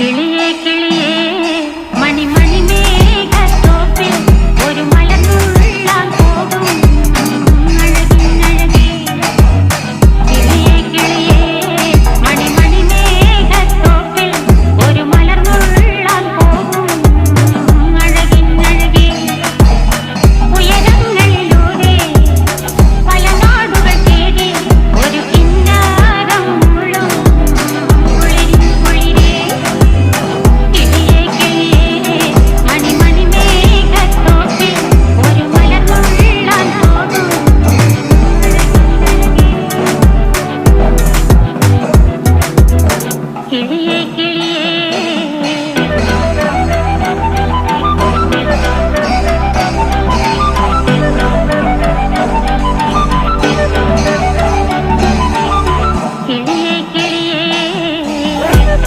കിളിയേ കിളിയേ മണിമണി മേഘത്തോപ്പിൽ ഒരു മലർന്നുള്ളാൻ പോകും അഴകിനഴകേ. കിളിയേ കിളിയേ മണിമണി മേഘത്തോപ്പിൽ ഒരു മലർന്നുള്ളാൻ പോകും അഴകിനഴകേ. ഉയരങ്ങളിലൂടെ പല നാടുകൾ തേടി ഒരു കിന്നാരം മുഴും കുളിരിൻ കുളിരേ. കിളിയേ കിളിയേ മണിമണി മേഘത്തോപ്പിൽ ഒരു മലർന്നുള്ളാൻ പോകും അഴകിനഴകേ. കിളിയേ